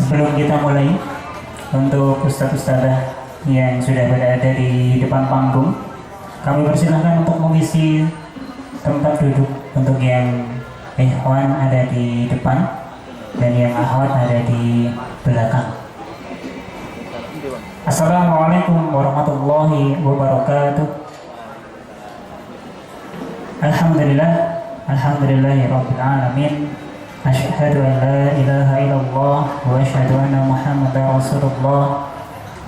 Sebelum kita mulai, untuk ustadz-ustadzah yang sudah berada di depan panggung, kami persilahkan untuk mengisi tempat duduk untuk yang ikhwan ada di depan dan yang akhwat ada di belakang. Assalamualaikum warahmatullahi wabarakatuh. Alhamdulillahirabbil alamin. Asyhadu an la ilaha illallah wa asyhadu anna Muhammadar Rasulullah.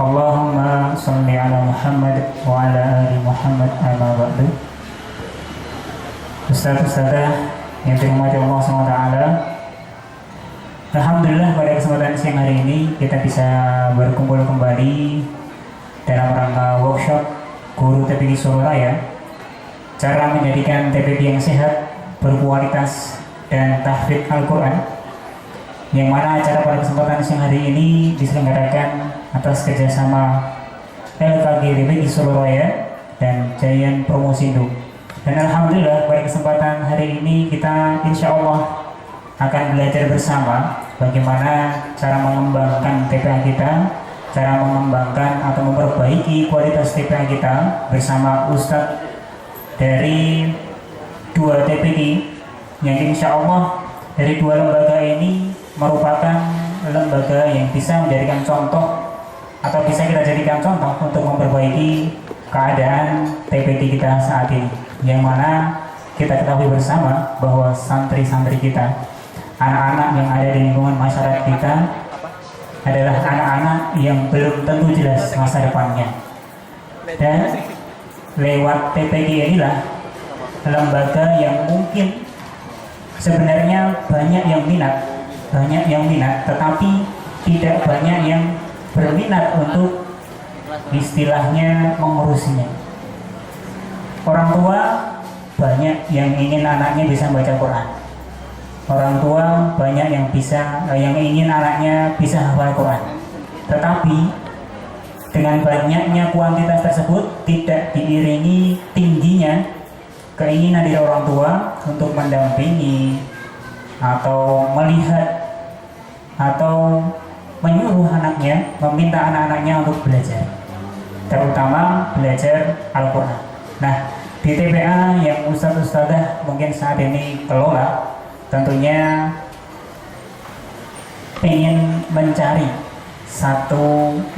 Allahumma shalli ala Muhammad wa ala ali Muhammad, amma ba'du. Ustaz-ustazah yang dirahmati Allah SWT, alhamdulillah pada kesempatan siang hari ini kita bisa berkumpul kembali dalam rangka workshop Guru TPQ Surabaya, cara menjadikan TPQ yang sehat, berkualitas dan tahfidz Al-Quran, yang mana acara pada kesempatan siang hari ini diselenggarakan atas kerjasama LKG TPQ Surabaya dan Giant Promosindo. Dan alhamdulillah pada kesempatan hari ini kita insya Allah akan belajar bersama bagaimana cara mengembangkan TPA kita, cara mengembangkan atau memperbaiki kualitas TPA kita bersama Ustadz dari dua TPQ yang insya Allah dari dua lembaga ini merupakan lembaga yang bisa menjadikan contoh atau bisa kita jadikan contoh untuk memperbaiki keadaan TPQ kita saat ini, yang mana kita ketahui bersama bahwa santri-santri kita, anak-anak yang ada di lingkungan masyarakat kita adalah anak-anak yang belum tentu jelas masa depannya, dan lewat TPQ inilah lembaga yang mungkin sebenarnya banyak yang minat, tetapi tidak banyak yang berminat untuk istilahnya mengurusinya. Orang tua banyak yang ingin anaknya bisa baca Quran. Orang tua banyak yang ingin anaknya bisa hafal Quran. Tetapi dengan banyaknya kuantitas tersebut tidak diiringi tingginya keinginan dari orang tua untuk mendampingi atau melihat atau menyuruh anaknya, meminta anak-anaknya untuk belajar, terutama belajar Al-Quran. Nah, di TPA yang ustadz-ustadzah mungkin saat ini kelola, tentunya ingin mencari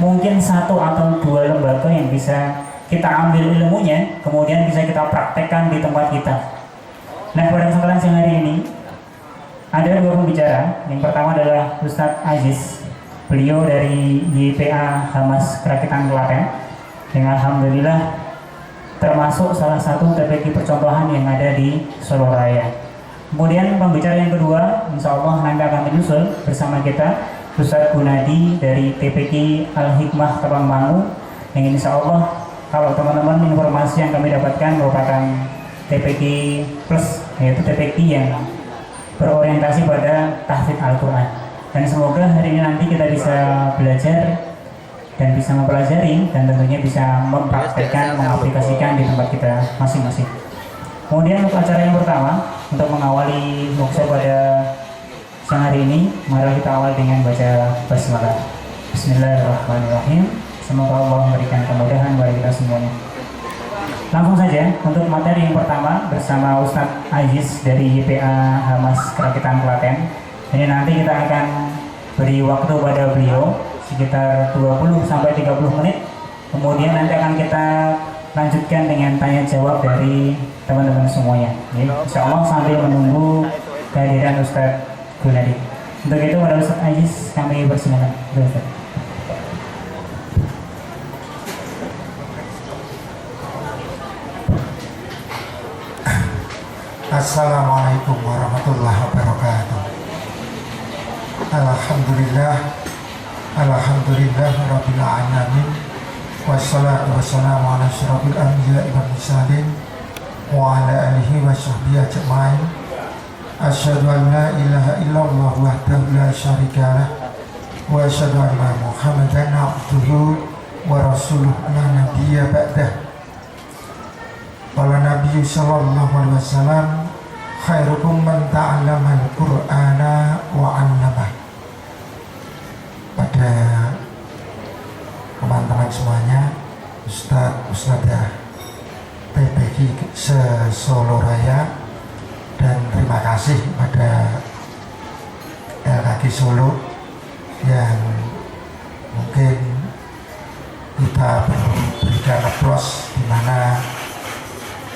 mungkin satu atau dua lembaga yang bisa kita ambil ilmunya, kemudian bisa kita praktekkan di tempat kita. Nah, pada kesempatan siang hari ini ada dua pembicara. Yang pertama adalah Ustadz Aziz, beliau dari YPA Hamas Kerakitan Klaten, yang alhamdulillah termasuk salah satu TPQ percontohan yang ada di Solo Raya. Kemudian pembicara yang kedua, insya Allah nanti akan menyusul bersama kita, Ustadz Gunadi dari TPQ Al-Hikmah Tawangmangu, yang insya Allah kalau teman-teman informasi yang kami dapatkan merupakan TPQ plus, yaitu TPQ yang berorientasi pada tahfidz Al-Quran. Dan semoga hari ini nanti kita bisa belajar dan bisa mempelajari dan tentunya bisa mempraktekkan, mengaplikasikan di tempat kita masing-masing. Kemudian untuk acara yang pertama, untuk mengawali workshop pada siang hari ini, mari kita awal dengan baca basmalah. Bismillahirrahmanirrahim. Semoga Allah memberikan kemudahan bagi kita semuanya. Langsung saja untuk materi yang pertama bersama Ustadz Aziz dari YPA Hamas Kerakitan Klaten. Ini nanti kita akan beri waktu pada beliau sekitar 20-30 menit. Kemudian nanti akan kita lanjutkan dengan tanya jawab dari teman-teman semuanya. Insya Allah sambil menunggu kehadiran Ustadz Gunadi. Untuk itu pada Ustadz Aziz kami persilakan. Assalamualaikum warahmatullahi wabarakatuh. Alhamdulillah rabbil alamin, wassalatu wassalamu ala asyrafil anbiya'i wal mursalin wa ala alihi wa sahbihi ajma'in. Asyhadu an la ilaha illallah wahdahu la syarika lah wa asyhadu anna Muhammadan abduhu wa rasuluh la nabiyya ba'dah. Qala Nabi sallallahu alaihi wasallam, khairukum man ta'allama al-Qur'ana wa 'allamah. kepada teman-teman semuanya, Ustadzah TPI se-Solo Raya, dan terima kasih pada LKG Solo yang mungkin kita berikan applause, di mana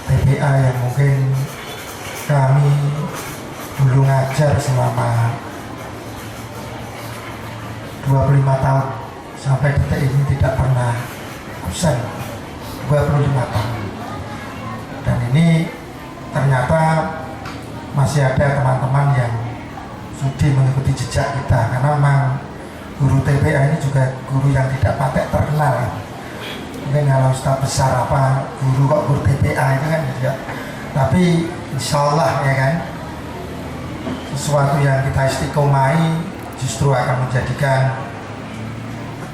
TPA yang mungkin kami dulu ngajar selama 25 tahun sampai detik ini tidak pernah absen, 25 tahun. Dan ini ternyata masih ada teman-teman yang sudi mengikuti jejak kita, karena memang guru TPA ini juga guru yang tidak patek terkenal. Mungkin kalau ustaz besar apa guru kok guru TPA itu kan ya. Tapi insya Allah ya kan, sesuatu yang kita istiqomahi justru akan menjadikan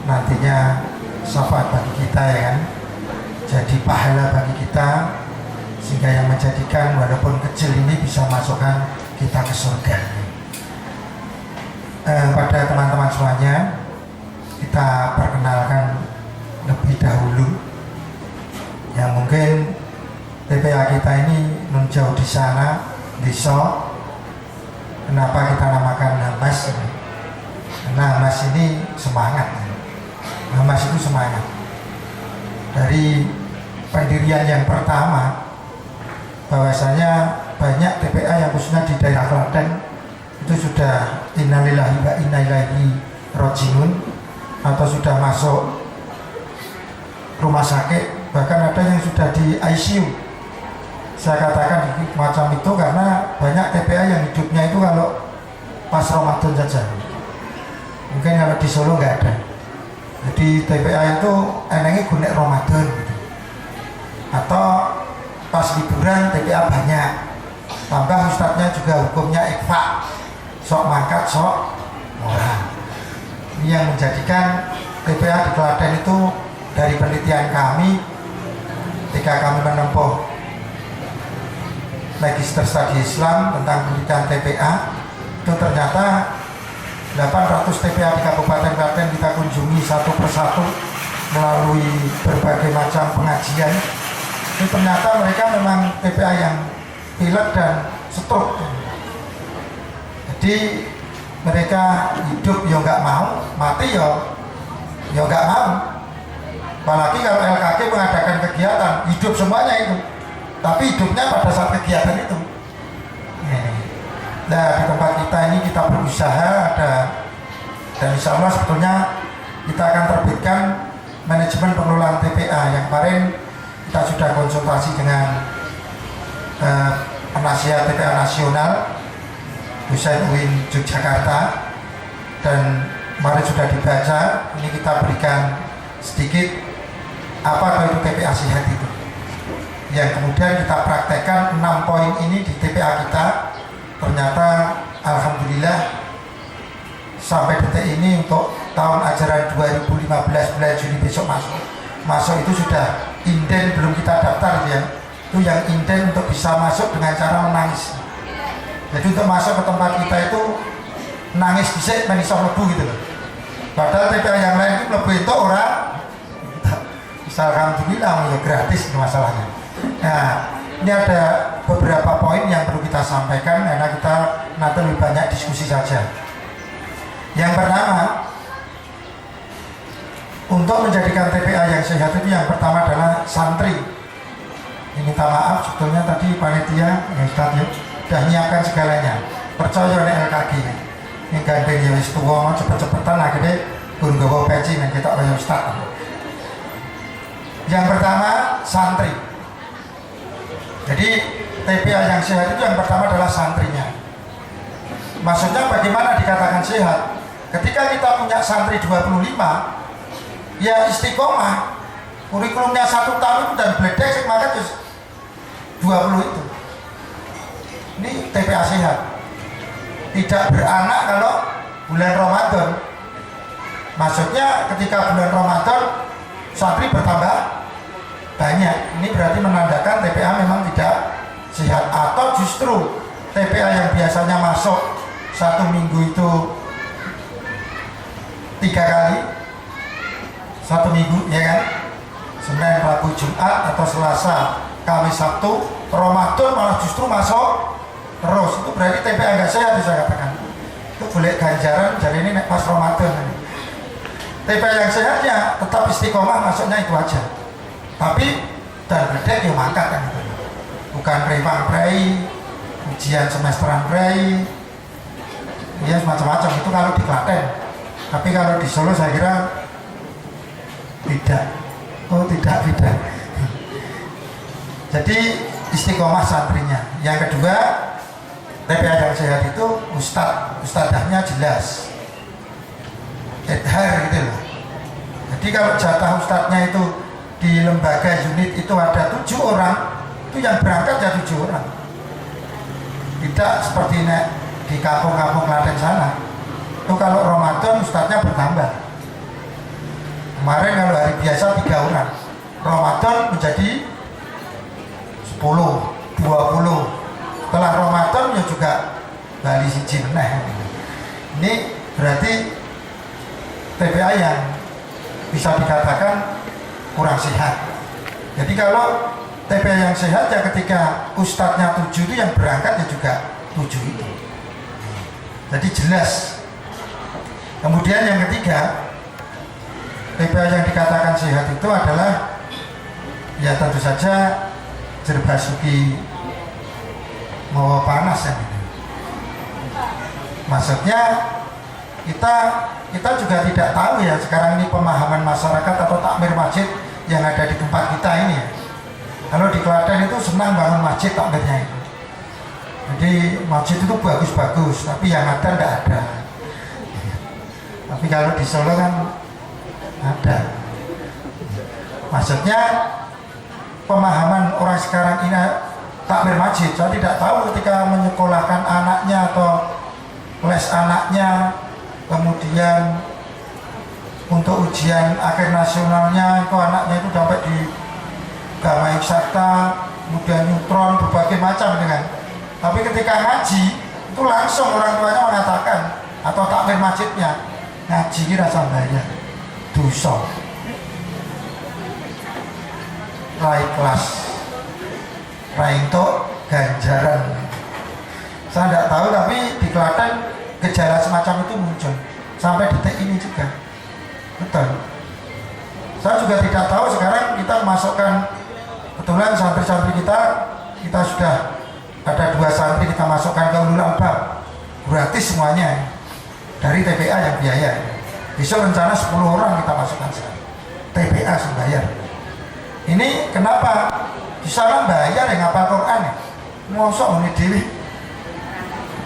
nantinya syafaat bagi kita ya kan, jadi pahala bagi kita, sehingga yang menjadikan walaupun kecil ini bisa masukkan kita ke surga. Pada teman-teman semuanya, kita perkenalkan lebih dahulu yang mungkin TPA kita ini menjauh di sana, desa. Kenapa kita namakan Hamas? Karena Hamas ini semangat. Hamas itu semangat. Dari pendirian yang pertama, bahwasanya banyak TPA yang khususnya di daerah Klaten itu sudah innalillahi wa inna ilaihi rajiun, atau sudah masuk rumah sakit, bahkan ada yang sudah di ICU. Saya katakan macam itu karena banyak TPA yang hidupnya itu kalau pas Ramadan saja. Mungkin kalau di Solo nggak ada. Jadi TPA itu enaknya gunek Ramadan gitu. Atau pas liburan TPA banyak. Tambah ustadznya juga hukumnya ikfa, sok mangkat sok orang. Ini yang menjadikan TPA di Klaten itu, dari penelitian kami ketika kami menempuh Magister Studi Islam tentang pendidikan TPA, itu ternyata 800 TPA di Kabupaten Klaten kita kunjungi satu persatu melalui berbagai macam pengajian. Itu ternyata mereka memang TPA yang pilek dan stroke. Jadi mereka hidup ya nggak mau, mati ya nggak mau. Apalagi kalau LKG mengadakan kegiatan, hidup semuanya itu, tapi hidupnya pada saat kegiatan itu. Nah, di tempat kita ini kita berusaha ada, dan insya Allah sebetulnya kita akan terbitkan manajemen pengelolaan TPA. Yang kemarin kita sudah konsultasi dengan penasihat TPA nasional Husain UIN Yogyakarta, dan kemarin sudah dibaca. Ini kita berikan sedikit apa itu TPA sehat itu, yang kemudian kita praktekkan 6 poin ini di TPA kita. Ternyata alhamdulillah sampai detik ini untuk tahun ajaran 2015 bulan Juni besok masuk itu sudah inden, belum kita daftar ya. Itu yang inden untuk bisa masuk dengan cara menangis. Jadi untuk masuk ke tempat kita itu nangis bisa mengisah lebu gitu loh. Padahal TPA yang lain itu lebih itu orang bisa alhamdulillah ya gratis masalahnya. Nah, ini ada beberapa poin yang perlu kita sampaikan karena kita nanti lebih banyak diskusi saja. Yang pertama, untuk menjadikan TPA yang sehat itu yang pertama adalah santri. Ini minta maaf sebetulnya tadi panitia yang sudah nyiapkan segalanya. Percaya oleh LKG. Ini gandeng ya wis tuwa cepet-cepetan akhirnya pun gawa peci dan kita oleh ustaz. Yang pertama santri. Jadi TPA yang sehat itu yang pertama adalah santrinya. Maksudnya bagaimana dikatakan sehat? Ketika kita punya santri 25, ya istiqomah. Kurikulumnya 1 tahun itu dan bledek maka 20 itu. Ini TPA sehat. Tidak beranak kalau bulan Ramadan. Maksudnya ketika bulan Ramadan santri bertambah banyak. Ini berarti menandakan TPA memang tidak sehat, atau justru TPA yang biasanya masuk 1 minggu itu 3 kali satu minggu, ya kan? Senin, Rabu, Jumat, atau Selasa, Kamis, Sabtu. Ramadan malah justru masuk terus. Itu berarti TPA nggak sehat, bisa katakan. Itu boleh ganjaran, jadi ini pas Ramadan. TPA yang sehatnya tetap istiqomah, masuknya itu aja. Tapi dan gede ya mangkat kan itu. Bukan rewang prei, ujian semesteran prei, ya macam-macam itu kalau di Klaten. Tapi kalau di Solo saya kira tidak. Oh tidak. Jadi istiqomah santrinya. Yang kedua, TPA yang sehat itu ustadzahnya jelas, edhar gitu loh. Jadi kalau jatah ustadznya itu di lembaga unit itu ada 7 orang, itu yang berangkat ya 7 orang. Tidak seperti di kampung-kampung Klaten sana. Itu kalau Ramadan ustadznya bertambah. Kemarin kalau hari biasa 3 orang, Ramadan menjadi 10, 20. Setelah Ramadan ya juga bali siji meneh. Ini berarti TPA yang bisa dikatakan kurang sehat. Jadi kalau TPA yang sehat ya ketika ustadznya 7 itu yang berangkat ya juga 7 itu. Jadi jelas. Kemudian yang ketiga, TPA yang dikatakan sehat itu adalah ya tentu saja Jerbasuki mau panas ya. Maksudnya kita juga tidak tahu ya sekarang ini pemahaman masyarakat atau takmir masjid yang ada di tempat kita ini ya. Kalau di Klaten itu senang bangun masjid takmirnya itu. Jadi masjid itu bagus-bagus, tapi yang ada tidak ada. Tapi kalau di Solo kan ada. Maksudnya pemahaman orang sekarang ini takmir masjid, saya tidak tahu ketika menyekolahkan anaknya atau les anaknya, kemudian untuk ujian akhir nasionalnya itu anaknya itu sampai di Gama Eksakta, kemudian neutron, berbagai macam dengan. Tapi ketika ngaji itu langsung orang tuanya mengatakan atau takmir masjidnya, ngaji ini rasa bayar dosa rai kelas rai untuk ganjaran. Saya tidak tahu, tapi di Klaten gejala semacam itu muncul sampai detik ini juga. Betul. Saya juga tidak tahu sekarang kita masukkan, kebetulan santri-santri kita sudah ada 2 santri kita masukkan ke Ulul Albab gratis semuanya dari TPA yang biaya. Besok rencana 10 orang kita masukkan sekarang. TPA sembayar. Ini kenapa? Di sana bayar yang ngapal Quran ya. Mosok ini dewi.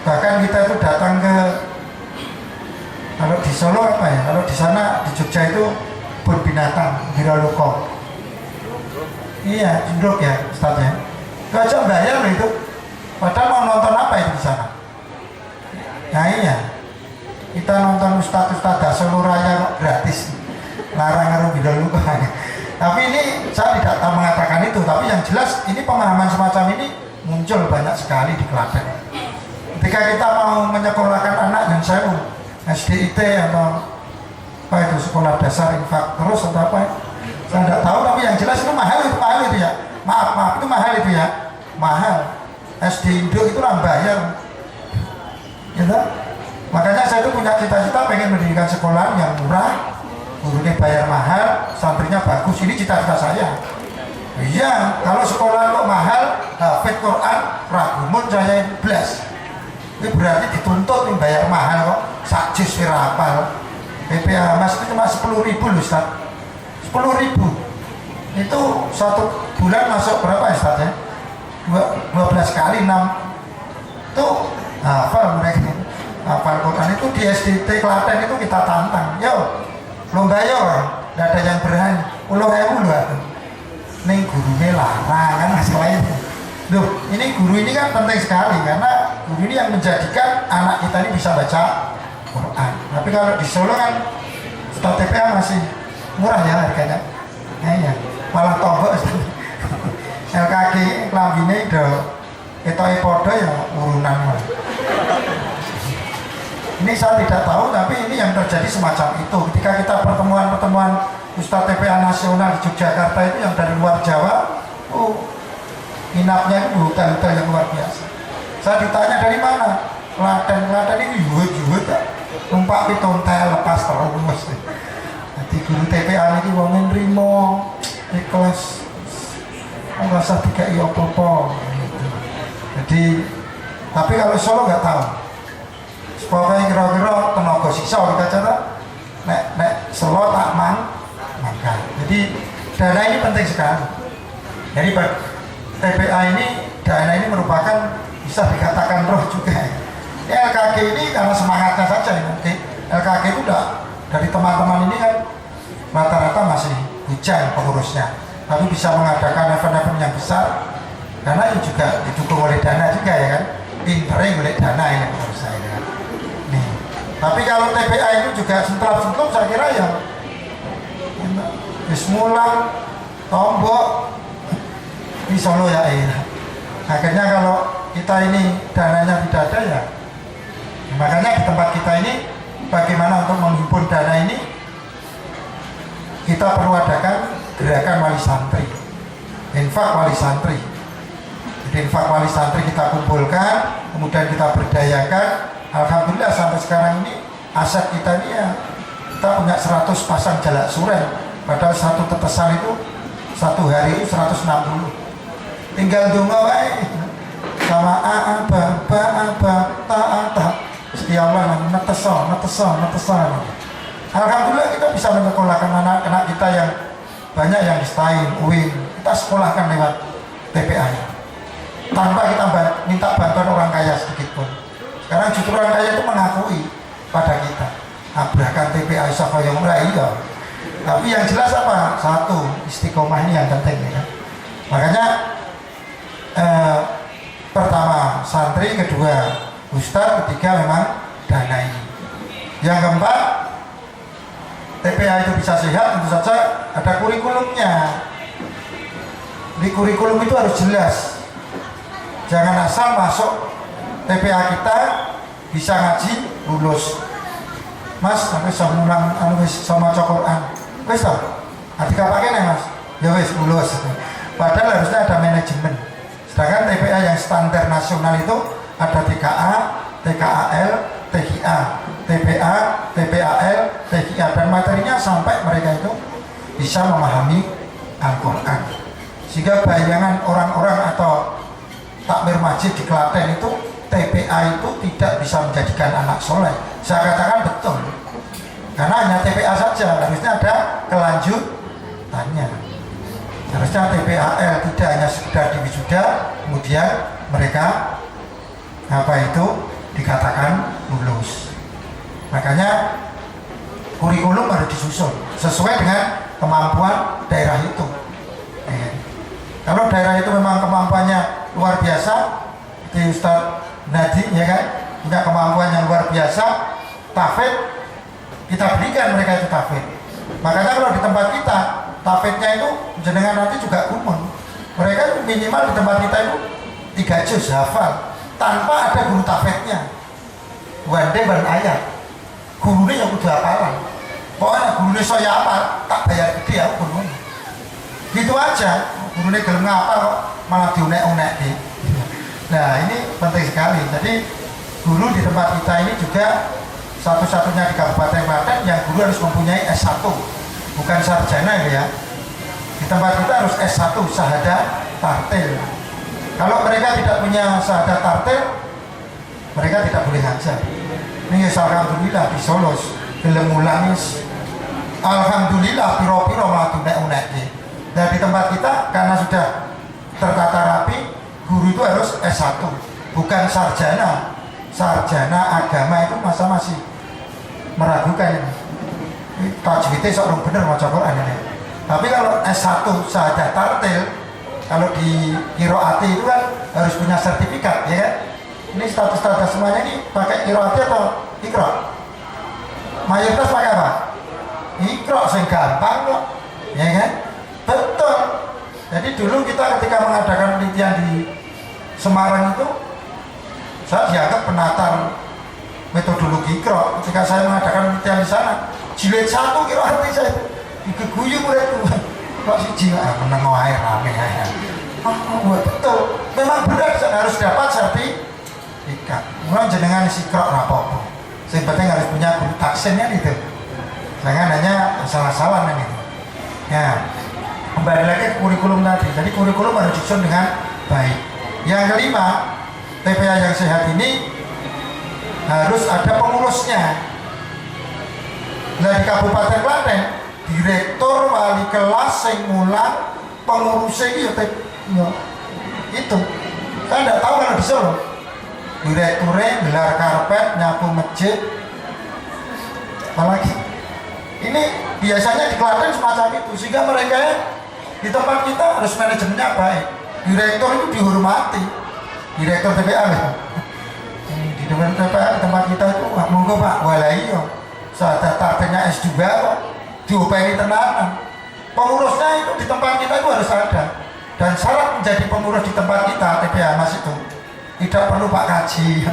Bahkan kita itu datang ke, kalau di Solo apa ya? Kalau di sana di Jogja itu kebun binatang Wiraloko. Iya, Jendrok ya Ustaznya. Itu aja bayar loh itu. Padahal mau nonton apa itu di sana? Nah iya. Kita nonton ustadz Solo Raya kok gratis. Larang karo Wiraloko. Tapi ini saya tidak mengatakan itu, tapi yang jelas ini pemahaman semacam ini muncul banyak sekali di Klaten. Ketika kita mau menyekolahkan anak yang saya SDIT atau apa itu sekolah dasar infak terus atau apa, saya tidak tahu, tapi yang jelas itu mahal itu ya. Maaf itu mahal itu ya, mahal. SD Indo itu lah bayar, gitu. Makanya saya itu punya cita-cita pengen mendirikan sekolah yang murah. Gurunya bayar mahal, santrinya bagus, ini cita-cita saya. Iya, kalau sekolah kok mahal, hafid Quran, ragumun saya blas. Ini berarti dituntut nih bayar mahal kok, sakjus wirapal. PPA Mas itu cuma 10.000 loh Ustaz. 10.000. Itu 1 bulan masuk berapa Ustaz ya? 12 kali 6. Itu hafal mereka. Hafal Quran itu di SDT Klaten itu kita tantang. Yo, lomba yo, tidak ada yang berani. 10.000 loh. Ini gurunya larang kan masalah itu. Loh, ini guru ini kan penting sekali karena guru ini yang menjadikan anak kita ini bisa baca Quran. Tapi kalau di Solo kan stok TPA masih murah ya harganya. Nah, iya. Malah tombok LKG kelambine do ketoke padha ya urunan. Ini saya tidak tahu, tapi ini yang terjadi semacam itu. Ketika kita pertemuan-pertemuan Ustadz TPA nasional di Yogyakarta itu yang dari luar Jawa, nginapnya itu hotel-hotel yang luar biasa. Saya ditanya dari mana? Klaten ini yuhut ya. Numpak pitontel lepas terus. Jadi guru TPA ini wongin rimo, ikhlas, nggak usah dikai apa-apa. Jadi, tapi kalau Solo nggak tahu. Pokoknya kira-kira tenaga siksa kita cara nek Solo tak mangkat. Jadi dana ini penting sekali. Jadi TPA ini, dana ini merupakan bisa dikatakan roh juga. LKG ini karena semangatnya saja nanti. LKG itu udah dari teman-teman ini kan rata-rata masih bujang pengurusnya, tapi bisa mengadakan event-event yang besar karena itu juga didukung oleh dana juga ya kan. Pinternya oleh dana ini menurut saya kan. Nih. Tapi kalau TPA itu juga sentuh-sentuh saya kira ya Bismulang, Tombok di Solo ya. Akhirnya kalau kita ini dananya tidak ada ya, makanya di tempat kita ini bagaimana untuk menghimpun dana ini, kita perlu adakan gerakan wali santri, infak wali santri. Jadi infak wali santri kita kumpulkan, kemudian kita berdayakan. Alhamdulillah sampai sekarang ini aset kita ini ya, kita punya 100 pasang jalak suren, padahal satu tetesan itu satu hari itu 160. Tinggal dungo wae sama ta setiap malam neteson. Alhamdulillah kita bisa menyekolahkan anak-anak kita yang banyak yang di STAIN, UIN, kita sekolahkan lewat TPA tanpa kita minta bantuan orang kaya sedikit pun. Sekarang justru orang kaya itu mengakui pada kita abrakan TPA Isafayong iya. Tapi yang jelas apa? Satu, istiqomah ini yang penting ya. Makanya pertama santri, kedua ustadz, ketiga memang dana ini. Yang keempat, TPA itu bisa sehat tentu saja ada kurikulumnya. Di kurikulum itu harus jelas. Jangan asal masuk TPA kita bisa ngaji lulus. Mas, sampai semulang sama Quran. Wes tau? Adika pakai nih mas? Ya wes lulus. Padahal harusnya ada manajemen. Sedangkan TPA yang standar nasional itu ada TKA, TKAL, TKA, TPA, TPAL, TKA, dan materinya sampai mereka itu bisa memahami Al-Quran. Sehingga bayangan orang-orang atau takmir masjid di Klaten itu TPA itu tidak bisa menjadikan anak soleh. Saya katakan betul, karena hanya TPA saja, harusnya ada kelanjutannya. Harusnya TPAL tidak hanya sekedar di wisuda, kemudian mereka dikatakan lulus. Makanya kurikulum harus disusun sesuai dengan kemampuan daerah itu. Kalau daerah itu memang kemampuannya luar biasa, seperti Ustadz Nadi ya kan, punya kemampuan yang luar biasa, tafid, kita berikan mereka itu tafid. Makanya kalau di tempat kita tafidnya itu jenengan nanti juga umum. Mereka minimal di tempat kita itu 3 juz hafal tanpa ada guru tafidnya. Wande ban ayat. Gurunya yang udah hafalan. Pokoknya gurunya saya hafal, tak bayar gede ya gurunya. Gitu aja. Gurunya gelem ngapal malah diunek-unek gitu. Nah ini penting sekali. Jadi guru di tempat kita ini juga satu-satunya di Kabupaten Klaten yang guru harus mempunyai S1, bukan sarjana ya. Di tempat kita harus S1, syahadah tartil. Kalau mereka tidak punya syahadah tartil, mereka tidak boleh ngajar. Ini alhamdulillah di Solo gelem mulangis. Alhamdulillah piro-piro malah unek-unek. Nah di tempat kita karena sudah tertata rapi, guru itu harus S1, bukan sarjana. Sarjana agama itu masih meragukan ini. Tajwidnya seorang bener maca Quran ini. Tapi kalau S1 syahadah tartil, kalau di Qiraati itu kan harus punya sertifikat, ya kan? Ini status-status semuanya ini pakai Qiraati atau Iqra? Mayoritas pakai apa? Iqra, sing gampang kok, ya kan? Betul. Jadi dulu kita ketika mengadakan penelitian di Semarang itu, saya dianggap penatar metodologi Iqra. Ketika saya mengadakan penelitian di sana, jilid 1 kira arti saya diguyu muridku. Kok siji meneng wae rame ya. Oh, betul. Memang benar harus dapat sertifikat. Mulai jenengan isi Iqra rapopo. Yang penting harus punya guru taksinnya itu. Jangan hanya asal-asalan itu. Ya, kembali lagi ke kurikulum tadi. Jadi kurikulum harus disusun dengan baik. Yang kelima, TPA yang sehat ini harus ada pengurusnya. Nah, di Kabupaten Klaten, direktur, wali kelas, sing mulang, pengurusnya itu. Kan tidak tahu kalau di Solo. Direkturnya gelar karpet, nyapu masjid. Apalagi ini biasanya di Klaten semacam itu, sehingga mereka di tempat kita harus manajemennya baik. Direktur itu dihormati, direktur TPA di tempat kita itu monggo Pak, walai yo saat targetnya S2 kok diupaini tenanan. Pengurusnya itu di tempat kita itu harus ada, dan syarat menjadi pengurus di tempat kita TPA Mas itu tidak perlu Pak Kaji,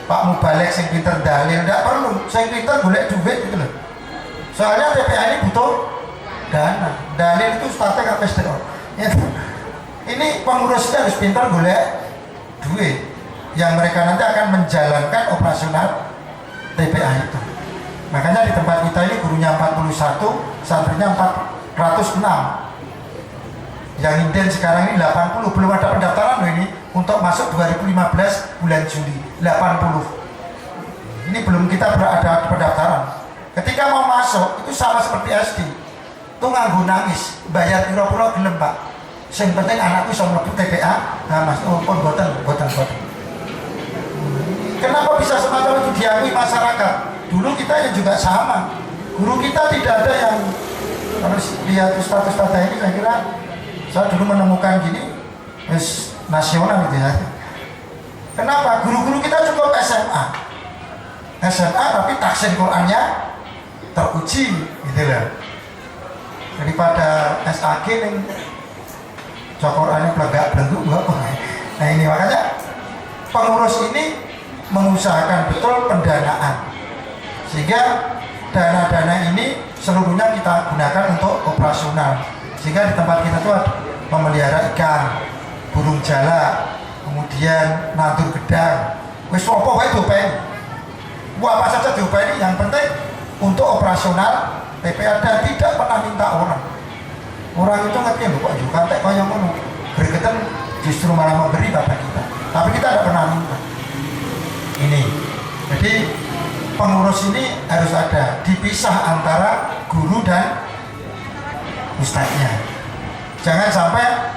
Pak Mubalek sing pinter dalil, tidak perlu, sing pinter golek duit gitu loh. Soalnya TPA ini butuh dana, dalil itu startnya KPSDO. Ini pengurusnya harus pintar golek duit yang mereka nanti akan menjalankan operasional TPA itu. Makanya di tempat kita ini gurunya 41, santrinya 406. Yang inden sekarang ini 80, belum ada pendaftaran loh ini untuk masuk 2015 bulan Juli 80. Ini belum kita ada pendaftaran. Ketika mau masuk itu sama seperti SD. Itu nganggo nangis, bayar pira-pira gelem Pak. Yang penting anakku bisa mlebu TPA. Nah Mas, oh pun boten. Kenapa bisa semacam itu diakui masyarakat? Dulu kita yang juga sama. Guru kita tidak ada yang harus lihat ustaz-ustaz ini. Saya kira saya dulu menemukan gini nasional gitu ya. Kenapa? Guru-guru kita cukup SMA tapi taksin Qurannya teruji gitu loh. Daripada SAG yang Qurannya belegak-beleguk enggak. Nah ini makanya pengurus ini mengusahakan betul pendanaan, sehingga dana-dana ini seluruhnya kita gunakan untuk operasional. Sehingga di tempat kita tuh memelihara ikan, burung jalak, kemudian nandur gedang. Wis apa wae diopeni. Apa saja diopeni, yang penting untuk operasional TPA dan tidak pernah minta orang. Orang itu ngerti loh kok juga tak kaya ngono. Gregetan justru malah memberi pada kita. Tapi kita tidak pernah minta. Ini. Jadi pengurus ini harus ada, dipisah antara guru dan ustadznya. Jangan sampai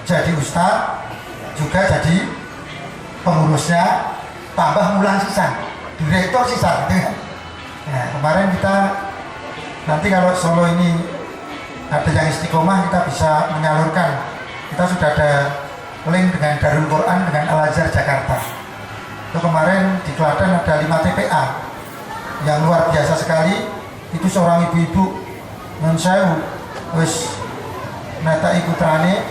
jadi ustadz juga jadi pengurusnya, tambah mulang sisa, direktur sisa gitu ya. Nah, kemarin kita nanti kalau Solo ini ada yang istiqomah, kita bisa menyalurkan. Kita sudah ada link dengan Darul Quran dengan Al-Azhar Jakarta. Itu kemarin di Klaten ada 5 TPA yang luar biasa sekali. Itu seorang ibu-ibu non sewu wis netai putrane,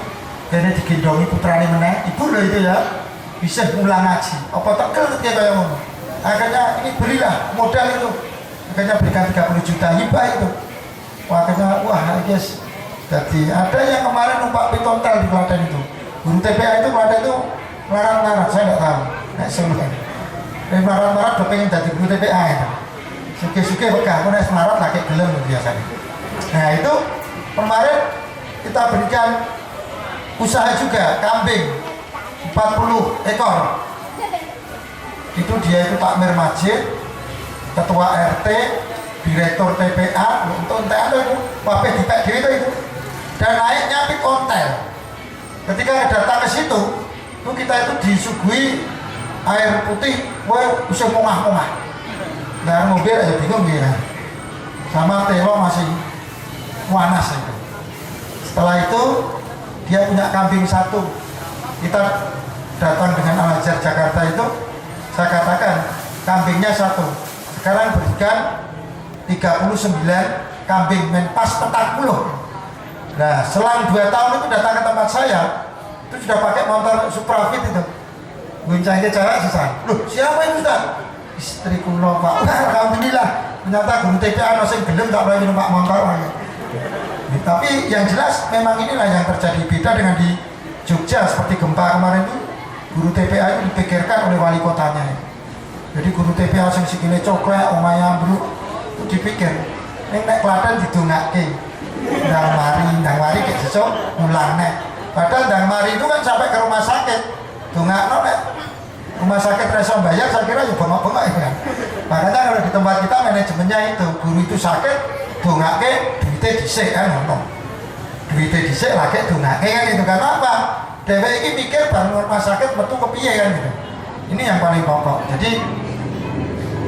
jadi digendongi putrane meneh. Ibu loh itu ya, bisa mulang ngaji. Apa tekel ketika kayak ngomong. Akhirnya ini belilah modal itu. Akhirnya berikan 30 juta hibah itu. Akhirnya wah guys, jadi ada yang kemarin numpak pitontel di Klaten itu. Guru TPA itu Klaten itu larang-larang, saya nggak tahu. Nah, semuanya. Larang-larang udah pengen jadi guru TPA itu. Suke-suke bekah, aku naik semarat lagi gelem biasanya. Nah itu kemarin kita berikan usaha juga kambing 40 ekor. Itu dia itu takmir masjid, ketua RT, direktur TPA, untuk entek ada itu, wabah dipek dewe itu. Dan naiknya pik ontel. Ketika datang ke situ, itu kita itu disuguhi air putih, wah bisa mongah-mongah. Nah mobil aja bingung ya. Sama telo masih panas itu. Setelah itu dia punya kambing satu. Kita datang dengan Al-Azhar Jakarta itu, saya katakan kambingnya satu. Sekarang berikan 39 kambing menpas 40. Nah selang 2 tahun itu datang ke tempat saya, itu sudah pakai motor Supravit itu. Guncangnya cewek sisa. Loh siapa itu Ustaz? istri kula Pak. Alhamdulillah ternyata guru TPA ono sing gelem tak boleh numpak motor. Tapi yang jelas memang inilah yang terjadi. Beda dengan di Jogja seperti gempa kemarin itu, guru TPA itu dipikirkan oleh wali kotanya. Jadi guru TPA sing sikile coklek omahe ambruk itu dipikir ning nek Klaten didongake ndang mari kayak sesuk mulang nek. Padahal ndang mari itu kan sampai ke rumah sakit. Dongakno nek rumah sakit reso bayar, saya kira ya bengok-bengok ya. Makanya kalau di tempat kita manajemennya itu, guru itu sakit dongake duitnya dhisik kan ngono. Duitnya dhisik lagi dongake kan itu. Karena apa? Dheweke iki mikir bar rumah sakit metu kepiye kan gitu. Ini yang paling pokok. Jadi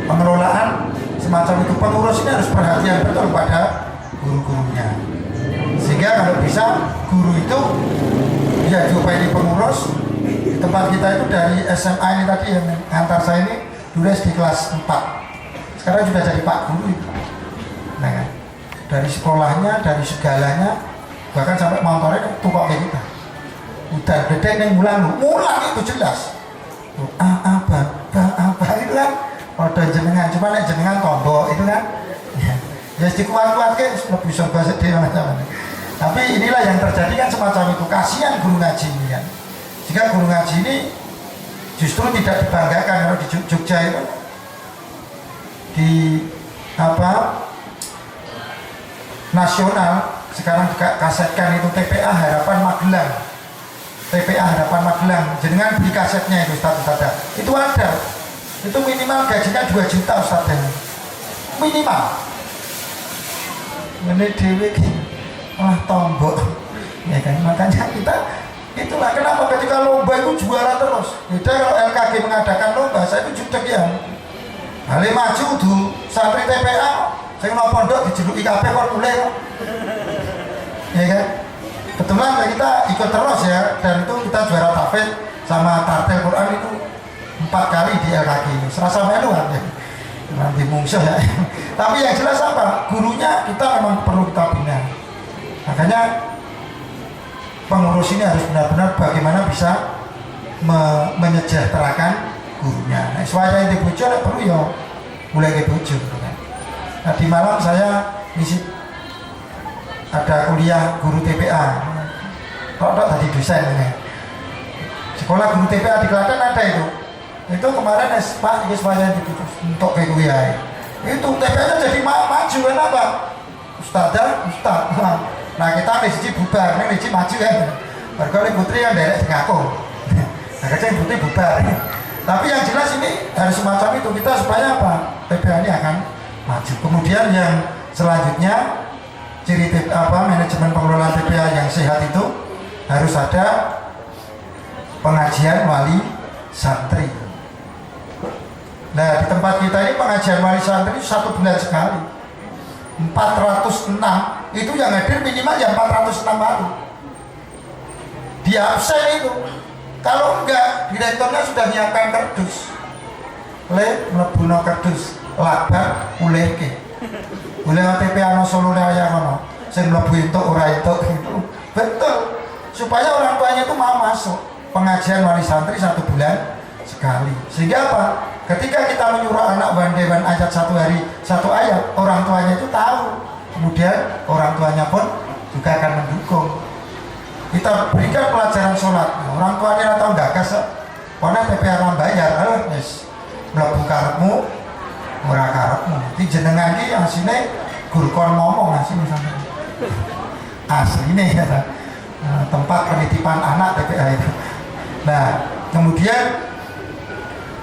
pengelolaan semacam itu, pengurus ini harus perhatian betul pada guru-gurunya. Sehingga kalau bisa guru itu ya diupayakan pengurus. Di tempat kita itu dari SMA ini tadi yang antar saya ini dulu di kelas 4, sekarang sudah jadi Pak Guru itu. Nah kan, dari sekolahnya, dari segalanya, bahkan sampai motornya tukok kayak kita. Udah beda yang mulang itu jelas. Apa itu kan, pada jenengan, cuma nek jenengan tombol itu kan, ya dikuat-kuat kan, lebih sobat sedih macam-macam. Tapi inilah yang terjadi kan semacam itu. Kasihan guru ngaji ini kan. Jika guru ngaji ini justru tidak dibanggakan. Kalau di Jogja itu di nasional sekarang juga kasetkan itu TPA Harapan Magelang. TPA Harapan Magelang, jenengan beli kasetnya itu Ustaz. Itu ada. Itu minimal gajinya 2 juta Ustaz. Minimal. Ini dewe tombok. Ya kan, makanya kita itulah kenapa ketika lomba itu juara terus. Beda kalau LKG mengadakan lomba, saya itu jutek ya. Hale maju tuh santri TPA, saya mau pondok dijeluki kabeh kok mulai. Ya kan? Kebetulan kita ikut terus ya, dan itu kita juara tafsir sama tartil Quran itu 4 kali di LKG ini. Serasa melu kan ya. Nanti mungsuh ya. Tapi yang jelas apa? Gurunya kita memang perlu kita bina. Makanya pengurus ini harus benar-benar bagaimana bisa menyejahterakan gurunya. Nah, supaya yang dibujuk perlu ya mulai dibujuk. Nah, di Malang saya ngisi ada kuliah guru TPA. Kok tadi dosen ini. Sekolah guru TPA di Klaten ada itu. Itu kemarin Pak ini supaya dibujuk untuk kayak kuliah. Itu TPA-nya jadi maju kenapa? Ustaz. Nah kita Rizki bubar, ini Rizki maju kan. Berkali putri yang derek ngaku. Nah kecil putri bubar. Tapi yang jelas ini harus semacam itu kita supaya apa? TPA ini akan maju. Kemudian yang selanjutnya ciri manajemen pengelolaan TPA yang sehat itu harus ada pengajian wali santri. Nah di tempat kita ini pengajian wali santri 1 bulan sekali. 406 itu yang hadir minimal yang 406 hari. Di absen itu. Kalau enggak, direkturnya sudah nyiapkan kardus. Mlebuno kardus, labar uleke. Ule OTP ana Solo raya ngono. Sing mlebu entuk ora entuk gitu. Betul. Supaya orang tuanya itu mau masuk pengajian wali santri 1 bulan sekali. Sehingga apa? Ketika kita menyuruh anak bandewan ayat 1 hari 1 ayat, orang tuanya itu tahu. Kemudian orang tuanya pun juga akan mendukung. Kita berikan pelajaran sholat. Orang tuanya tahu enggak kasih. Karena TPA orang bayar, wis mlebu karepmu, ora karepmu. Iki jenengan iki asline guru kon ngomong asline sampe. Asline ya. Tempat penitipan anak TPA itu. Nah, kemudian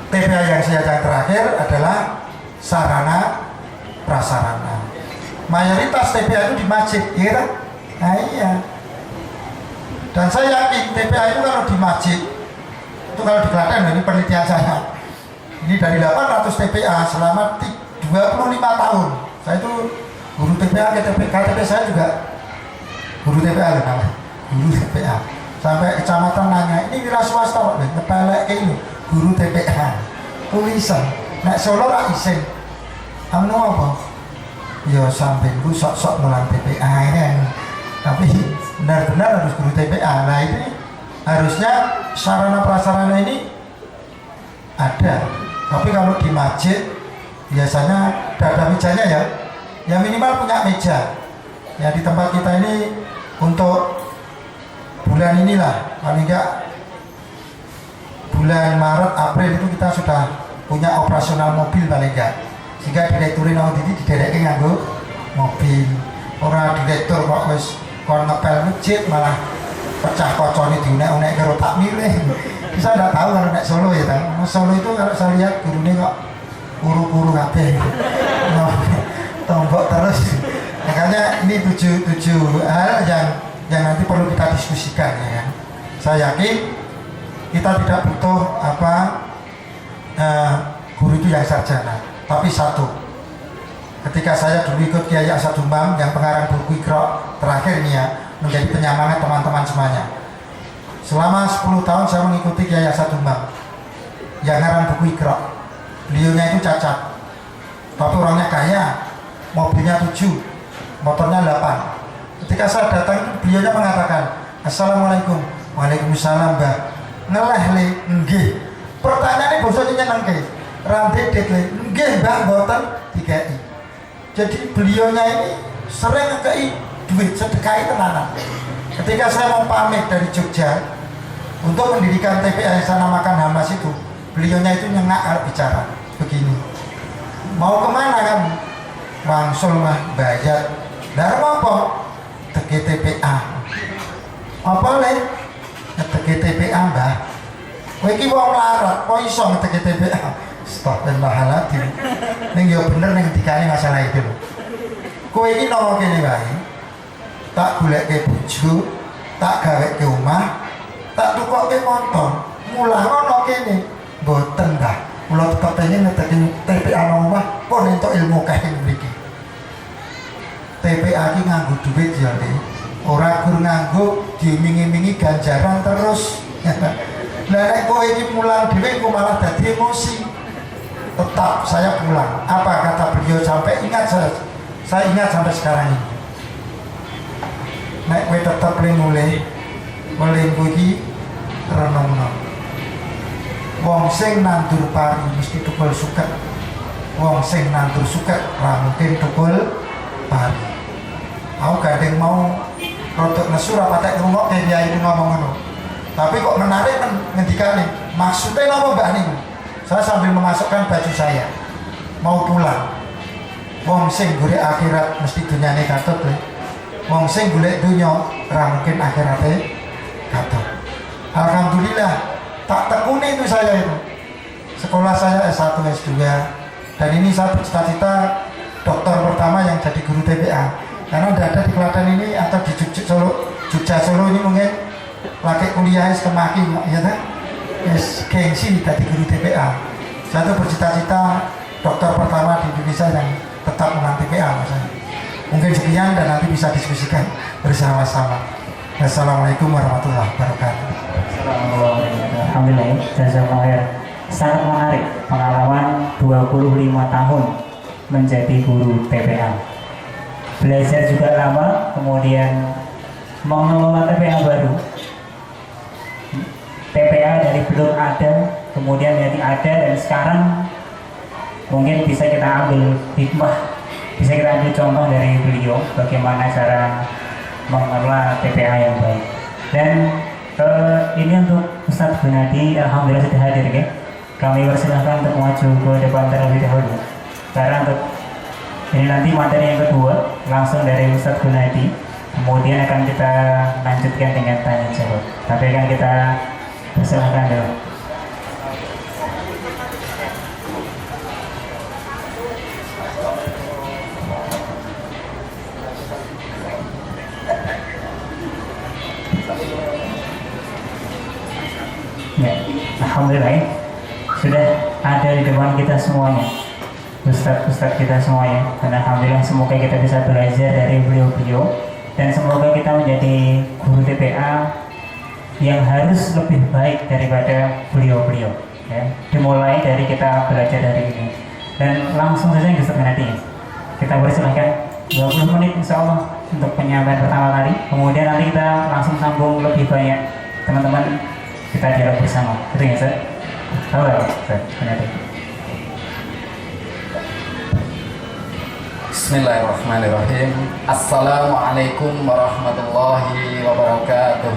TPA yang terakhir adalah sarana prasarana. Mayoritas TPA itu di masjid, ya kan? Nah iya. Dan saya yakin TPA itu kalau di masjid, itu kalau di Klaten, ini penelitian saya. Ini dari 800 TPA selama 25 tahun. Saya itu guru TPA, KTP saya juga guru TPA loh, guru TPA. Sampai kecamatan nanya, ini wira swasta kok, ngepelek ini. Guru TPA tulisan nek Solo ra isin anu apa ya sampingku sok-sok mulang TPA ini tapi benar-benar harus guru TPA. Nah ini harusnya sarana prasarana ini ada Tapi kalau di masjid biasanya ada mejanya ya minimal punya meja. Ya di tempat kita ini untuk bulan inilah paling enggak bulan Maret April itu kita sudah punya operasional mobil paling enggak, sehingga direkturin awal didi diderekke nganggo mobil. Orang direktur kok wis kon ngepel masjid malah pecah kocone diunek-unek karo takmire. Saya tidak tahu kalau nek Solo ya kan. Solo itu kalau saya lihat gurune kok kuru-kuru kabeh. Tombok terus. Makanya ini tujuh hal yang nanti perlu kita diskusikan ya kan. Saya yakin kita tidak butuh guru itu yang sarjana, tapi satu. Ketika saya dulu ikut Kiai Asadumbang yang pengarang buku Iqra terakhir ini ya, menjadi penyemangat teman-teman semuanya. Selama 10 tahun saya mengikuti Kiai Asadumbang yang ngarang buku Iqra. Beliaunya itu cacat, tapi orangnya kaya, mobilnya 7, motornya 8. Ketika saya datang, beliaunya mengatakan, "Assalamualaikum." "Waalaikumsalam, Mbah." "Ngeleh le?" "Nggih." Pertanyaannya bosone nyenengke. "Randedet le?" "Nggih, Mbah, mboten." Dikai. Jadi beliaunya ini sering ngekei duit sedekah tenanan. Ketika saya mau pamit dari Jogja untuk mendirikan TPA yang saya namakan Hamas itu, beliaunya itu nyengak bicara begini, "Mau kemana kamu?" "Wangsul mah bayar." "Lah apa?" "Teke TPA." "Apa le?" "Teke TPA, Mbah." "Kowe iki wong larat, kok iso ngeteke TPA?" Astagfirullahaladzim. Ning yo bener ning dikane masalah itu. Kowe iki nang kene wae. Tak goleke bojo, tak gaweke omah, tak tukokke motor. Mulah ono kene. Mboten, Mbah. Kula tetep pengen ngeteke TPA nang omah, pun entuk ilmu kae mriki. TPA iki nganggo duit ya, Dik. Ora gur nganggo diiming-imingi ganjaran terus. Lah nek kowe iki mulang dhewe kok malah dadi emosi. Tetap saya pulang. Apa kata beliau sampai ingat saya ingat sampai sekarang ini. Nek kowe tetap mulai iki renungno. Wong sing nandur pari mesti tukul suket. Wong sing nandur suket ra mungkin tukul pari. Aku gandeng mau rodok nesu ra patek ngrungokke kiai itu ngomong ngono. Tapi kok menarik ngendikane. Maksudnya napa Mbak niku? Saya sambil memasukkan baju saya mau pulang. Wong sing golek akhirat mesti dunyane katut le. Wong sing golek dunya ra mungkin akhirate katut. Alhamdulillah tak tekuni itu saya itu. Sekolah saya S1 S2 dan ini saya bercita-cita dokter pertama yang jadi guru TPA. Karena tidak ada di Klaten ini atau di Jogja Solo ini mungkin laki kuliah semaki ya kan? Gengsi dari guru TPA. Saya tuh bercita-cita dokter pertama di Indonesia yang tetap menang TPA maksudnya. Mungkin sekian dan nanti bisa diskusikan bersama-sama. Wassalamualaikum warahmatullahi wabarakatuh. Alhamdulillah, jazakallah. Sangat menarik pengalaman 25 tahun menjadi guru TPA. Belajar juga lama, kemudian mengelola TPA baru. TPA dari belum ada, kemudian jadi ada, dan sekarang mungkin bisa kita ambil hikmah, bisa kita ambil contoh dari beliau bagaimana cara mengelola TPA yang baik. Dan ini untuk Ustadz Gunadi, alhamdulillah sudah hadir ya. Kami persilahkan untuk maju ke depan terlebih dahulu. Karena untuk ini nanti materi yang kedua langsung dari Ustadz Gunadi, kemudian akan kita lanjutkan dengan tanya jawab. Tapi akan kita persilahkan dulu. Ya, alhamdulillah sudah ada di depan kita semuanya, ustadz kita semuanya. Dan alhamdulillah semoga kita bisa belajar dari beliau-beliau dan semoga kita menjadi guru TPA yang harus lebih baik daripada beliau-beliau ya. Dimulai dari kita belajar dari ini dan langsung saja Ustadz Gunadi kita persilahkan 20 menit insya Allah untuk penyampaian pertama kali, kemudian nanti kita langsung sambung lebih banyak teman-teman, kita dialog bersama. Itu ya Ustadz? Halo Ustadz Gunadi. Bismillahirrahmanirrahim. Assalamualaikum warahmatullahi wabarakatuh.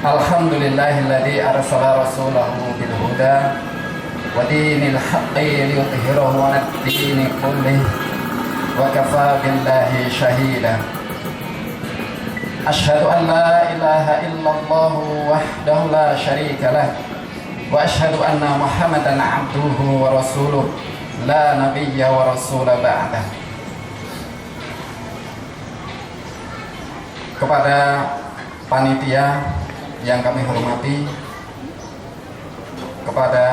Alhamdulillahilladzi arsala rasulahu bil huda wa dinil haqqi liyudhhirahu 'alad dini kullih wa kafaa billahi shahida. Asyhadu an la ilaha illallah wahdahu la syarika lah wa asyhadu anna Muhammadan abduhu wa rasuluh la nabiyya wa rasula ba'dah. Kepada panitia yang kami hormati, kepada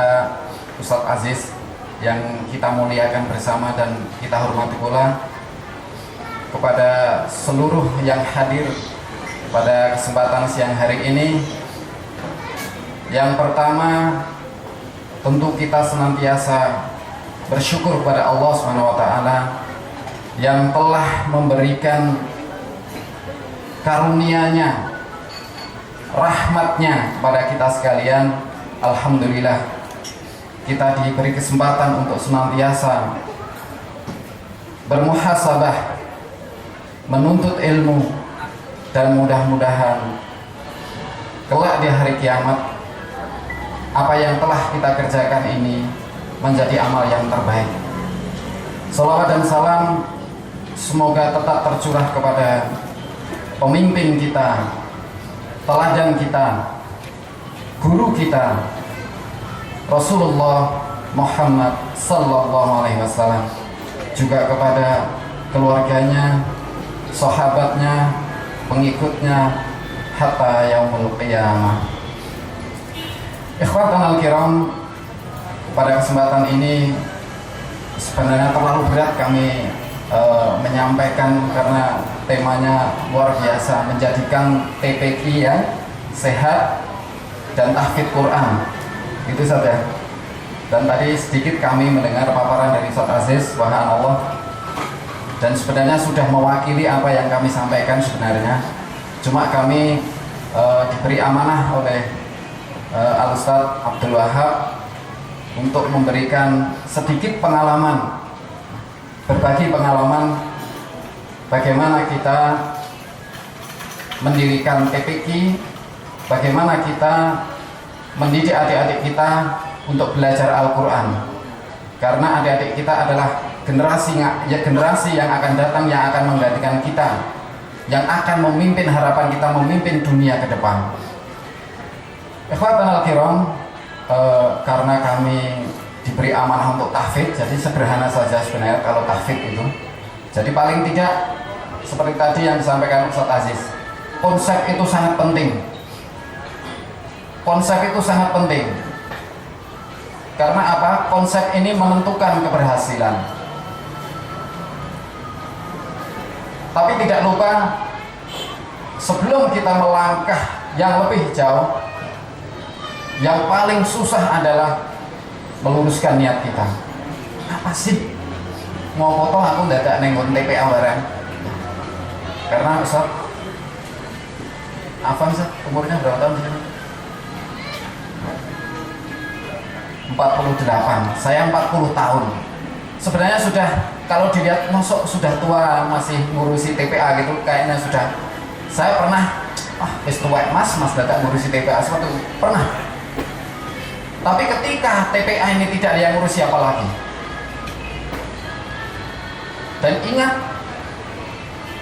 Ustadz Aziz yang kita muliakan bersama dan kita hormati pula, kepada seluruh yang hadir pada kesempatan siang hari ini. Yang pertama, tentu kita senantiasa bersyukur kepada Allah SWT yang telah memberikan karunia-Nya, rahmat-Nya kepada kita sekalian. Alhamdulillah, kita diberi kesempatan untuk senantiasa bermuhasabah, menuntut ilmu, dan mudah-mudahan kelak di hari kiamat apa yang telah kita kerjakan ini menjadi amal yang terbaik. Salawat dan salam semoga tetap tercurah kepada pemimpin kita, teladan kita, guru kita, Rasulullah Muhammad sallallahu alaihi wasallam, juga kepada keluarganya, sahabatnya, pengikutnya hatta yaumul qiyamah. Ikhwatan al-kiram, pada kesempatan ini sebenarnya terlalu berat kami menyampaikan karena temanya luar biasa, menjadikan TPQ yang sehat dan tahfidz Quran. Itu saja. Dan tadi sedikit kami mendengar paparan dari Ustadz Aziz, subhanallah, dan sebenarnya sudah mewakili apa yang kami sampaikan sebenarnya. Cuma kami diberi amanah oleh Al-Ustadz Abdul Wahab untuk memberikan sedikit pengalaman, berbagi pengalaman bagaimana kita mendirikan TPQ, bagaimana kita mendidik adik-adik kita untuk belajar Al-Quran. Karena adik-adik kita adalah generasi yang akan datang, yang akan menggantikan kita, yang akan memimpin harapan kita, memimpin dunia ke depan. Ikhwatan al-kiram, karena kami diberi amanah untuk tahfidz, jadi sederhana saja sebenarnya kalau tahfidz itu. Jadi paling tidak seperti tadi yang disampaikan Ustadz Aziz, konsep itu sangat penting. Konsep itu sangat penting. Karena apa? Konsep ini menentukan keberhasilan. Tapi tidak lupa, sebelum kita melangkah yang lebih jauh, yang paling susah adalah meluruskan niat kita. Apa sih? Mau foto aku dadak nenggon TPA bareng. Karena Ustaz, apa Ustaz? Umurnya berapa tahun sih? 48. Saya 40 tahun. Sebenarnya sudah, kalau dilihat masuk sudah tua masih ngurusi TPA gitu, kayaknya sudah. Saya pernah, wis tua mas dadak ngurusi TPA seperti itu. Pernah. Tapi ketika TPA ini tidak ada yang ngurus, siapa lagi? Dan ingat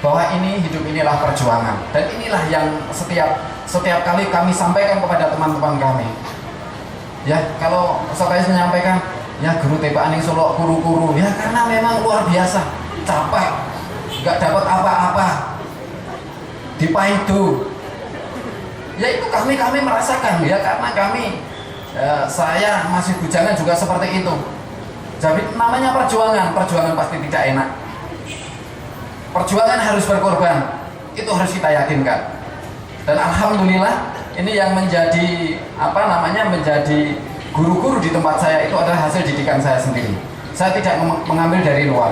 bahwa ini hidup inilah perjuangan, dan inilah yang setiap kali kami sampaikan kepada teman-teman kami. Ya, kalau saya menyampaikan, ya guru TPA ning Solo kuru-kuru, ya karena memang luar biasa, capek, nggak dapat apa-apa, dipaidu. Ya itu kami merasakan, ya karena kami saya masih bujangan juga seperti itu. Jadi namanya perjuangan pasti tidak enak. Perjuangan harus berkorban, itu harus kita yakinkan. Dan alhamdulillah ini yang menjadi menjadi guru-guru di tempat saya itu adalah hasil didikan saya sendiri. Saya tidak mengambil dari luar.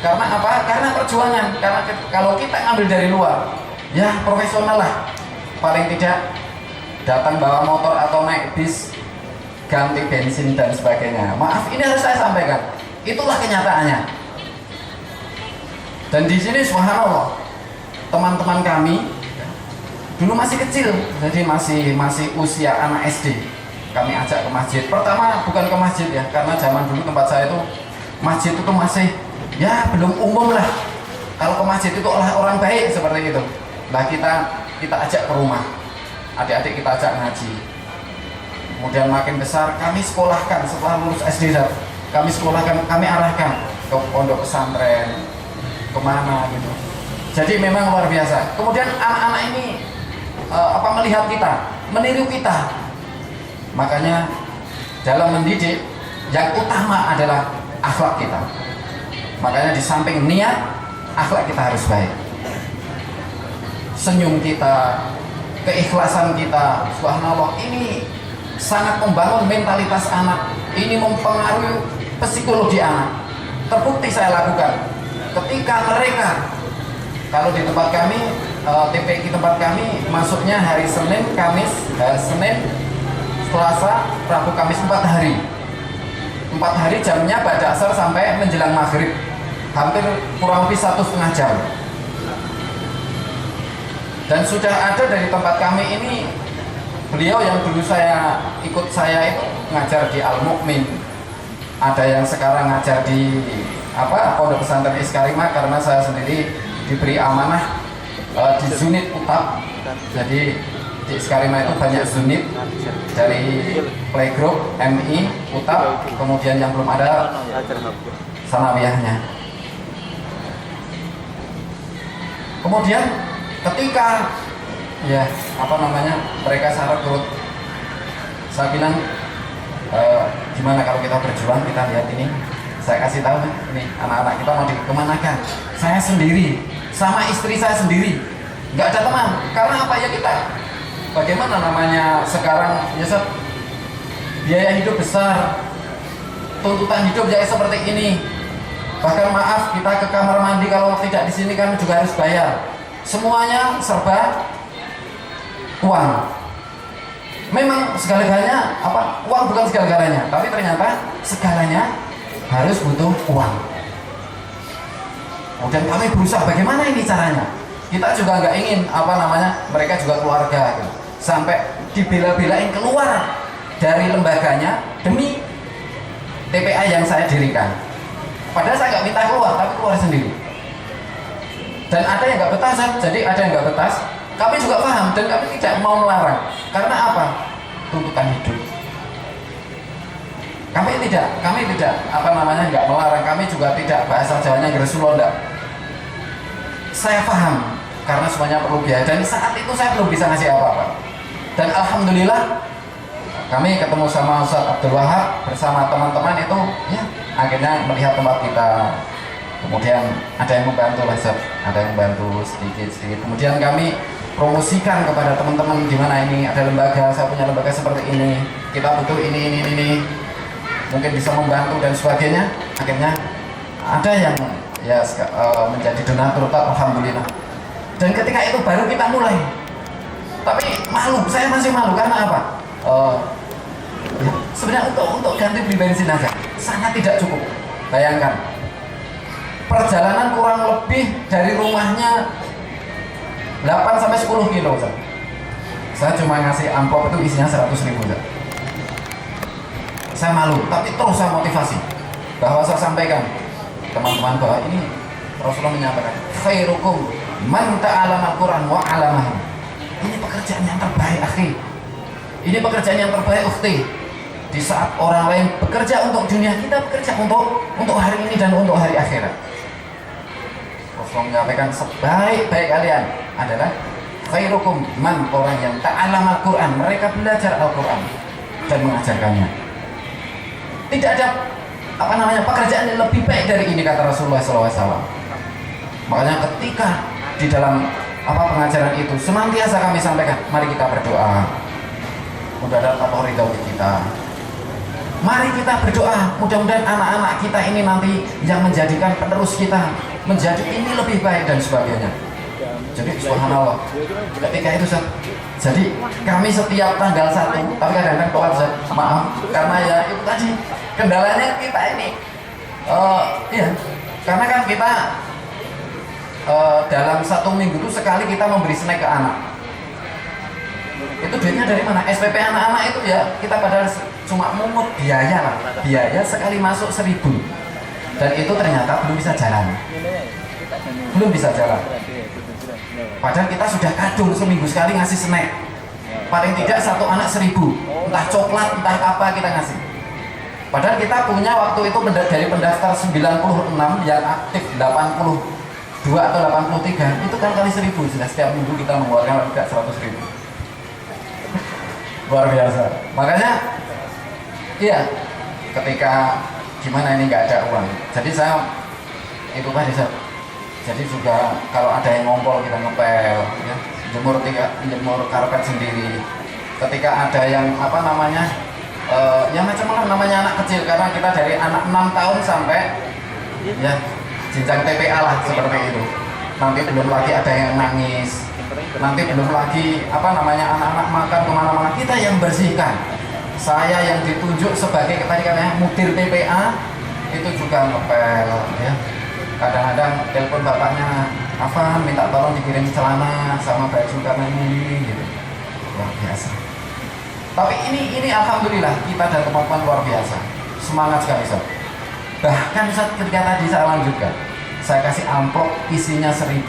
Karena apa? Karena perjuangan. Karena kalau kita ngambil dari luar, ya profesional lah. Paling tidak datang bawa motor atau naik bis, ganti bensin dan sebagainya. Maaf, ini harus saya sampaikan. Itulah kenyataannya. Dan di sini subhanallah, teman-teman kami dulu masih kecil, jadi masih usia anak SD. Kami ajak ke masjid. Pertama bukan ke masjid ya, karena zaman dulu tempat saya itu masjid itu masih ya belum umum lah. Kalau ke masjid itu orang baik seperti itu. Nah kita ajak ke rumah, adik-adik kita ajak ngaji. Kemudian makin besar kami sekolahkan setelah lulus SD, kami sekolahkan, kami arahkan ke pondok pesantren, kemana gitu. Jadi memang luar biasa. Kemudian anak-anak ini melihat kita, meniru kita. Makanya dalam mendidik yang utama adalah akhlak kita. Makanya di samping niat, akhlak kita harus baik. Senyum kita, keikhlasan kita, subhanallah, ini sangat membangun mentalitas anak. Ini mempengaruhi psikologi anak. Terbukti saya lakukan. Ketika mereka, kalau di tempat kami, TPQ tempat kami masuknya hari Senin, Kamis, Senin, Selasa, Rabu, Kamis 4 hari. 4 hari jamnya pada asar sampai menjelang maghrib, hampir kurang lebih 1,5 jam. Dan sudah ada dari tempat kami ini, beliau yang dulu ikut saya itu ngajar di Al Mukmin, ada yang sekarang ngajar di Pondok Pesantren Iskarimah, karena saya sendiri diberi amanah di Zunit UTAP. Jadi di Iskarimah itu banyak Zunit, dari Playgroup, MI, UTAP, kemudian yang belum ada Sanawiyahnya. Kemudian ketika mereka syarat turut, saya bilang gimana kalau kita berjuang, kita lihat ini, saya kasih tahu nih, anak-anak kita mau dikemanakan. Saya sendiri sama istri saya sendiri, nggak ada teman. Karena apa ya, kita bagaimana namanya sekarang ya, biaya hidup besar, tuntutan hidup jadi seperti ini. Bahkan maaf, kita ke kamar mandi kalau tidak di sini kan juga harus bayar. Semuanya serba uang. Memang segala-galanya uang bukan segala-galanya, tapi ternyata segalanya harus butuh uang. Kemudian kami berusaha bagaimana ini caranya. Kita juga nggak ingin mereka juga keluarga gitu. Sampai dibela-belain keluar dari lembaganya demi TPA yang saya dirikan. Padahal saya nggak minta keluar, tapi keluar sendiri. Dan ada yang nggak betah, jadi ada yang nggak betah. Kami juga paham dan kami tidak mau melarang. Karena apa? Tuntutan hidup. Kami tidak nggak melarang. Kami juga tidak bahasa Jawanya Gresula, enggak. Saya paham karena semuanya perlu biaya. Dan saat itu saya belum bisa ngasih apa-apa. Dan alhamdulillah kami ketemu sama Ustaz Abdul Wahab bersama teman-teman itu, ya akhirnya melihat tempat kita. Kemudian ada yang membantu lah, ada yang membantu sedikit. Kemudian kami promosikan kepada teman-teman di mana ini ada lembaga, saya punya lembaga seperti ini, kita butuh ini, mungkin bisa membantu dan sebagainya. Akhirnya ada yang menjadi donatur, alhamdulillah. Dan ketika itu baru kita mulai. Tapi malu, saya masih malu karena apa? Sebenarnya untuk ganti beli bensin aja sangat tidak cukup. Bayangkan, perjalanan kurang lebih dari rumahnya 8-10 kilo. Saya cuma ngasih amplop itu isinya 100.000. Saya malu, tapi terus saya motivasi bahwa saya sampaikan teman-teman bahwa ini Rasulullah menyampaikan khairukum man ta'allama al-Quran wa 'allamahu. Ini pekerjaan yang terbaik, akhi. Ini pekerjaan yang terbaik, ukhti. Di saat orang lain bekerja untuk dunia, kita bekerja untuk hari ini dan untuk hari akhirat. Rasulullah menyampaikan sebaik-baik kalian adalah khairukum man, orang yang ta'allama al-Quran, mereka belajar Al-Quran dan mengajarkannya. Tidak ada pekerjaan yang lebih baik dari ini, kata Rasulullah SAW. Makanya ketika di dalam pengajaran itu senantiasa kami sampaikan, mari kita berdoa, mudah-mudahan Allah ridho kita. Mari kita berdoa, mudah-mudahan anak-anak kita ini nanti yang menjadikan penerus kita menjadi ini lebih baik dan sebagainya. Jadi subhanallah ketika itu Ustaz, jadi kami setiap tanggal 1, tapi kadang-kadang telat Ustaz, maaf karena ya itu tadi kendalanya kita ini iya, karena kan kita dalam 1 minggu itu sekali kita memberi snack ke anak. Itu duitnya dari mana? SPP anak-anak itu ya kita padahal cuma mungut biaya lah, biaya sekali masuk 1.000, dan itu ternyata belum bisa jalan, padahal kita sudah kadung seminggu sekali ngasih snack, paling tidak 1 anak 1.000, entah coklat entah apa kita ngasih. Padahal kita punya waktu itu dari pendaftar 96 yang aktif 82 atau 83, itu kan kali 1.000, sudah setiap minggu kita mengeluarkan tidak 100.000. Luar biasa. Makanya iya, ketika gimana ini nggak ada uang, jadi saya itu tadi jadi juga kalau ada yang ngompol kita ngepel ya, jemur karpet sendiri. Ketika ada yang apa namanya ya macam-macam namanya anak kecil, karena kita dari anak 6 tahun sampai ya jenjang TPA lah seperti itu. Nanti belum lagi ada yang nangis, nanti belum lagi apa namanya anak-anak makan kemana-mana kita yang bersihkan. Saya yang ditunjuk sebagai tadi katanya mudir TPA itu juga ngepel ya. Kadang-kadang telepon bapaknya apa minta tolong dikirim celana sama baju karena ini gitu. Luar biasa. Tapi ini alhamdulillah kita ada kemampuan luar biasa. Semangat sekali Ustaz. Bahkan Ustaz ketika tadi saya lanjutkan, saya kasih amplop isinya 1.000.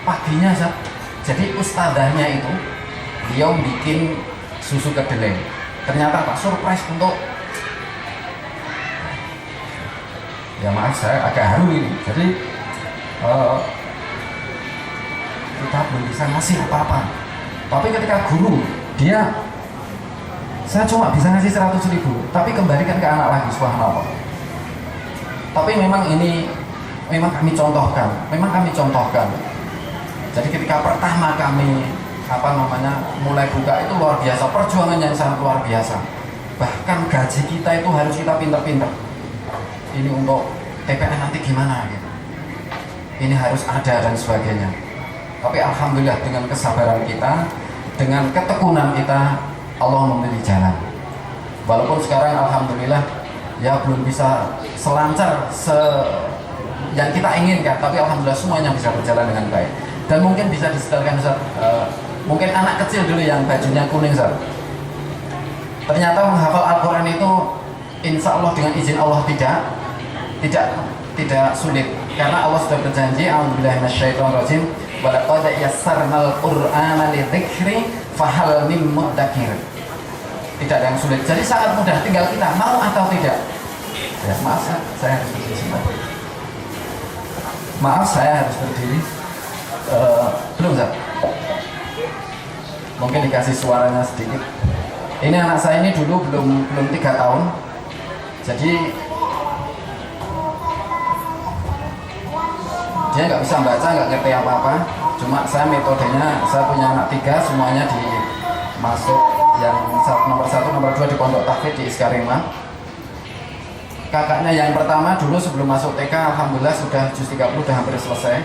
Paginya Ustaz, jadi ustadzahnya itu dia bikin susu kedelai. Ternyata Pak surprise untuk ya maaf saya agak haru ini. Jadi kita belum bisa ngasih apa-apa. Tapi ketika guru dia, saya cuma bisa ngasih 100.000, tapi kembalikan ke anak lagi, subhanallah. Tapi memang ini memang kami contohkan. Jadi ketika pertama kami apa namanya mulai buka itu luar biasa, perjuangan yang sangat luar biasa. Bahkan gaji kita itu harus kita pinter-pinter. Ini untuk TPN nanti gimana gitu. Ini harus ada dan sebagainya. Tapi alhamdulillah dengan kesabaran kita, dengan ketekunan kita, Allah memberi jalan. Walaupun sekarang alhamdulillah ya belum bisa selancar yang kita inginkan, tapi alhamdulillah semuanya bisa berjalan dengan baik. Dan mungkin bisa disetelkan Ustaz, mungkin anak kecil dulu yang bajunya kuning Ustaz. Ternyata menghafal Al-Quran itu insya Allah dengan izin Allah tidak sulit, karena Allah sudah berjanji a'udzubillahi minasyaitonirrajim wa laqad yassarnal qur'ana lidzikri fahal mim muddakir. Tidak ada yang sulit, jadi sangat mudah, tinggal kita mau atau tidak. Ya, maaf saya harus berdiri. Belum Zat. Mungkin dikasih suaranya sedikit. Ini anak saya ini dulu belum 3 tahun. Jadi dia nggak bisa baca, nggak ngerti apa-apa. Cuma saya metodenya, saya punya anak 3, semuanya dimasuk yang nomor 1, nomor 2 di Pondok Tahfidz di Iskarima. Kakaknya yang pertama dulu sebelum masuk TK, alhamdulillah sudah juz 30 sudah hampir selesai.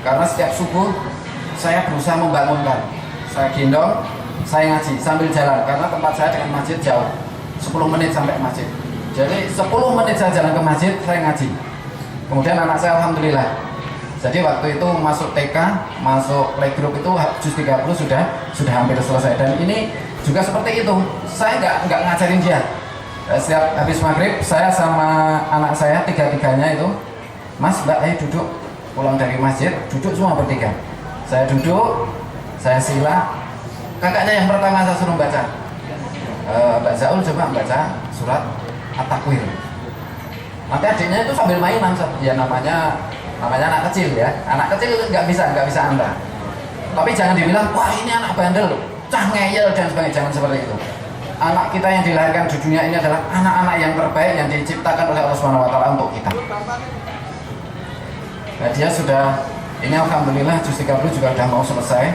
Karena setiap subuh saya berusaha membangunkan, saya gendong, saya ngaji sambil jalan, karena tempat saya dengan masjid jauh, 10 menit sampai masjid. Jadi 10 menit saya jalan ke masjid, saya ngaji. Kemudian anak saya alhamdulillah, jadi waktu itu masuk TK, masuk playgroup itu juz 30 sudah hampir selesai. Dan ini juga seperti itu, saya nggak ngajarin dia. Setiap habis maghrib, saya sama anak saya tiga-tiganya itu, Mas, Mbak, ayo duduk. Pulang dari masjid, duduk semua bertiga. Saya duduk, saya sila. Kakaknya yang pertama saya suruh baca. Mbak Zaul coba baca surat At-Takwir. Nanti adiknya itu sambil mainan, ya namanya anak kecil ya. Anak kecil nggak bisa anda. Tapi jangan dibilang, wah ini anak bandel, cah ngeyel dan sebagainya. Jangan seperti itu. Anak kita yang dilahirkan di dunia ini adalah anak-anak yang terbaik yang diciptakan oleh Allah Subhanahu Wa Taala untuk kita. Nah, dia sudah, ini alhamdulillah juz 30 juga sudah mau selesai.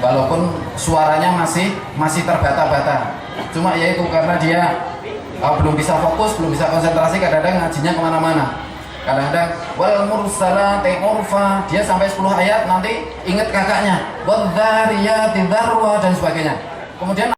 Walaupun suaranya masih terbata-bata. Cuma ya itu karena dia belum bisa fokus, belum bisa konsentrasi, kadang-kadang ngajinya kemana-mana. Kadang-kadang wal mursalati urfa, dia sampai 10 ayat nanti ingat kakaknya, wal dzariyati dzarwa dan sebagainya. Kemudian